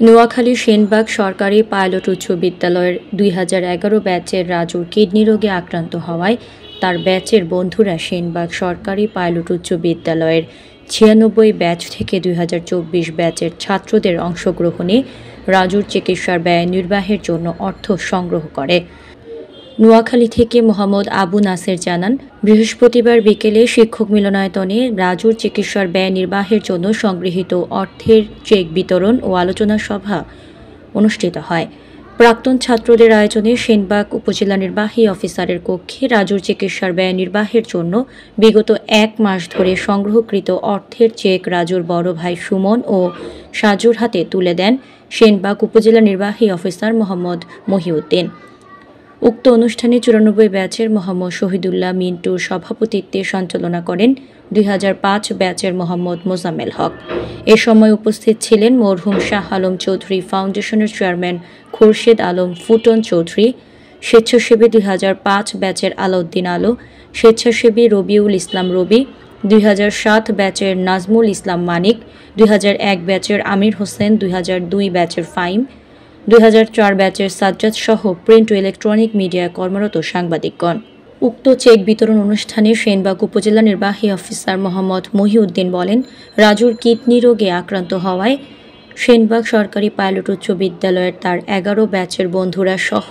নোয়াখালী সেনবাগ সরকারি পাইলট উচ্চ বিদ্যালয়ের ২০১১ ব্যাচের রাজুর কিডনি রোগে আক্রান্ত হওয়ায় তার ব্যাচের বন্ধুরা সেনবাগ সরকারি পাইলট উচ্চ বিদ্যালয়ের ৯৬ ব্যাচ থেকে ২০২৪ ব্যাচের ছাত্রদের অংশগ্রহণে রাজুর চিকিৎসার ব্যয় নির্বাহের জন্য অর্থ সংগ্রহ করে। নোয়াখালী থেকে মোহাম্মদ আবু নাসের জানান, বৃহস্পতিবার বিকেলে শিক্ষক মিলনায়তনে রাজুর চিকিৎসার ব্যয় নির্বাহের জন্য সংগৃহীত অর্থের চেক বিতরণ ও আলোচনা সভা অনুষ্ঠিত হয়। প্রাক্তন ছাত্রদের আয়োজনে সেনবাগ উপজেলা নির্বাহী অফিসারের কক্ষে রাজুর চিকিৎসার ব্যয় নির্বাহের জন্য বিগত ১ মাস ধরে সংগ্রহকৃত অর্থের চেক রাজুর বড় ভাই সুমন ও সাজুর হাতে তুলে দেন সেনবাগ উপজেলা নির্বাহী অফিসার মোহাম্মদ মহিউদ্দিন। উক্ত অনুষ্ঠানে ৯৪ ব্যাচের মোহাম্মদ শহীদুল্লাহ মিন্টুর সভাপতিত্বে সঞ্চালনা করেন ২০০৫ ব্যাচের মোহাম্মদ মোজাম্মেল হক। এ সময় উপস্থিত ছিলেন মরহুম শাহ আলম চৌধুরী ফাউন্ডেশনের চেয়ারম্যান খোরশেদ আলম ফুটন চৌধুরী, স্বেচ্ছাসেবী ২০০৫ ব্যাচের আলাউদ্দিন আলো, স্বেচ্ছাসেবী রবিউল ইসলাম রবি, ২০০৭ ব্যাচের নাজমুল ইসলাম মানিক, ২০০১ ব্যাচের আমির হোসেন, ২০০২ ব্যাচের ফাইম, ২০০৪ ব্যাচের সাজ্জাদ সহ প্রিন্ট ও ইলেকট্রনিক মিডিয়ায় কর্মরত সাংবাদিকগণ। উক্ত চেক বিতরণ অনুষ্ঠানে সেনবাগ উপজেলা নির্বাহী অফিসার মোহাম্মদ মহিউদ্দিন বলেন, রাজুর কিডনি রোগে আক্রান্ত হওয়ায় সেনবাগ সরকারি পাইলট উচ্চ বিদ্যালয়ের তার ১১ ব্যাচের বন্ধুরা সহ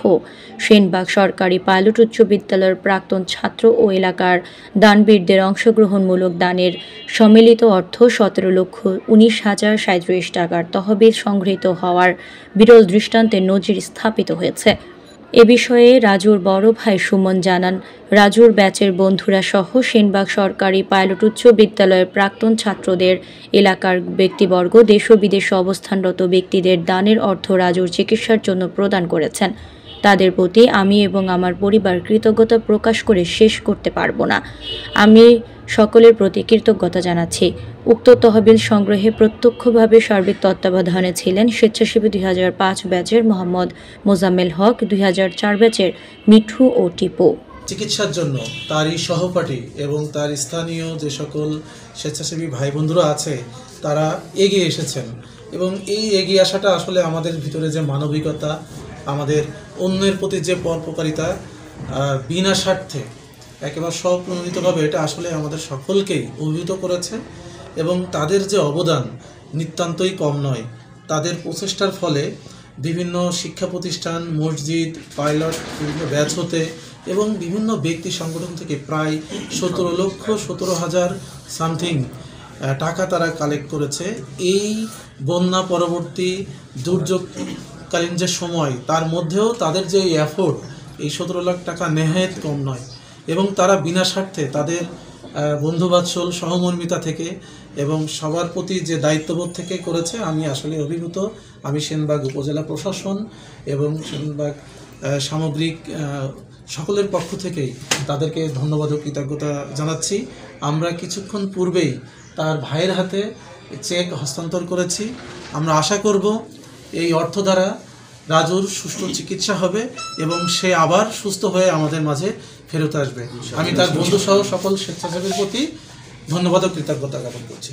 সেনবাগ সরকারি পাইলট উচ্চ বিদ্যালয়ের প্রাক্তন ছাত্র ও এলাকার দানবীরদের অংশগ্রহণমূলক দানের সম্মিলিত অর্থ ১৭,১৯,০৩৭ টাকার তহবিল সংগৃহীত হওয়ার বিরল দৃষ্টান্তের নজির স্থাপিত হয়েছে। এ বিষয়ে রাজুর বড় ভাই সুমন জানান, রাজুর ব্যাচের বন্ধুরা সহ সেনবাগ সরকারি পাইলট উচ্চ বিদ্যালয়ের প্রাক্তন ছাত্রদের, এলাকার ব্যক্তিবর্গ, দেশ ও বিদেশে অবস্থানরত ব্যক্তিদের দানের অর্থ রাজুর চিকিৎসার জন্য প্রদান করেছেন। তাদের প্রতি আমি এবং আমার পরিবার কৃতজ্ঞতা প্রকাশ করে শেষ করতে পারব না। আমি সকলের প্রতি কৃতজ্ঞতা জানাচ্ছি। উক্ত তহবিল সংগ্রহে প্রত্যক্ষভাবে সার্বিক তত্ত্বাবধানে ছিলেন স্বেচ্ছাসেবী ২০০৫ ব্যাচের মোহাম্মদ মোজাম্মেল হক, ২০০৪ ব্যাচের মিঠু ও টিপু। চিকিৎসার জন্য তারই সহপাঠী এবং তার স্থানীয় যে সকল স্বেচ্ছাসেবী ভাই বন্ধুরা আছে তারা এগিয়ে এসেছেন এবং এই এগিয়ে আসাটা আসলে আমাদের ভিতরে যে মানবিকতা, আমাদের অন্যের প্রতি যে পরোপকারিতা বিনা স্বার্থে একেবারে স্বপ্রণোদিতভাবে, এটা আসলে আমাদের সকলকেই অভিভূত করেছে এবং তাদের যে অবদান নিতান্তই কম নয়। তাদের প্রচেষ্টার ফলে বিভিন্ন শিক্ষা প্রতিষ্ঠান, মসজিদ, পাইলট, বিভিন্ন ব্যাচ হতে এবং বিভিন্ন ব্যক্তি সংগঠন থেকে প্রায় ১৭,১৭,০০০ সামথিং টাকা তারা কালেক্ট করেছে। এই বন্যা পরবর্তী দুর্যোগকালীন যে সময়, তার মধ্যেও তাদের যে এফোর্ট, এই ১৭ লাখ টাকা নেহায়েত কম নয় এবং তারা বিনা স্বার্থে তাদের বন্ধুবাৎসল সহমর্মিতা থেকে এবং সবার প্রতি যে দায়িত্ববোধ থেকে করেছে। আমি আসলে অভিভূত। আমি সেনবাগ উপজেলা প্রশাসন এবং সেনবাগ সামগ্রিক সকলের পক্ষ থেকেই তাদেরকে ধন্যবাদ ও কৃতজ্ঞতা জানাচ্ছি। আমরা কিছুক্ষণ পূর্বেই তার ভাইয়ের হাতে চেক হস্তান্তর করেছি। আমরা আশা করব এই অর্থ দ্বারা রাজুর সুষ্ঠু চিকিৎসা হবে এবং সে আবার সুস্থ হয়ে আমাদের মাঝে ফেরত আসবে। আমি তার বন্ধু সহ সকল স্বেচ্ছাসেবীর প্রতি ধন্যবাদ ও কৃতজ্ঞতা জ্ঞাপন করছি।